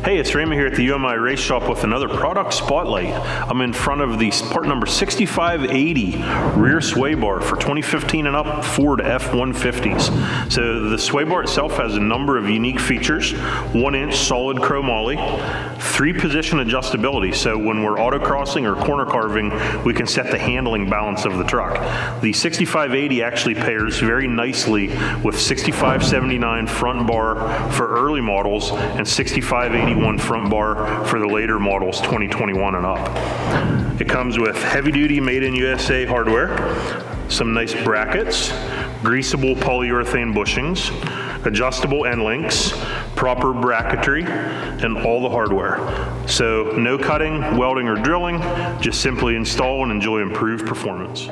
Hey, it's Raymond here at the UMI Race Shop with another product spotlight. I'm in front of the part number 6580 rear sway bar for 2015 and up Ford F-150s. So the sway bar itself has a number of unique features: 1-inch solid chromoly, 3-position adjustability, so when we're autocrossing or corner carving, we can set the handling balance of the truck. The 6580 actually pairs very nicely with 6579 front bar for early models and 6581 front bar for the later models 2021 and up. It comes with heavy-duty made in USA hardware, some nice brackets, greasable polyurethane bushings, adjustable end links, proper bracketry, and all the hardware. So no cutting, welding, or drilling, just simply install and enjoy improved performance.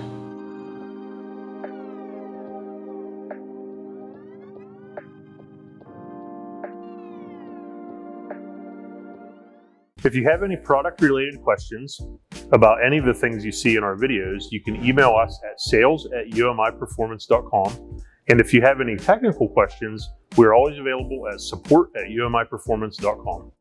If you have any product-related questions about any of the things you see in our videos, you can email us at sales@umiperformance.com. And if you have any technical questions, we're always available at support@umiperformance.com.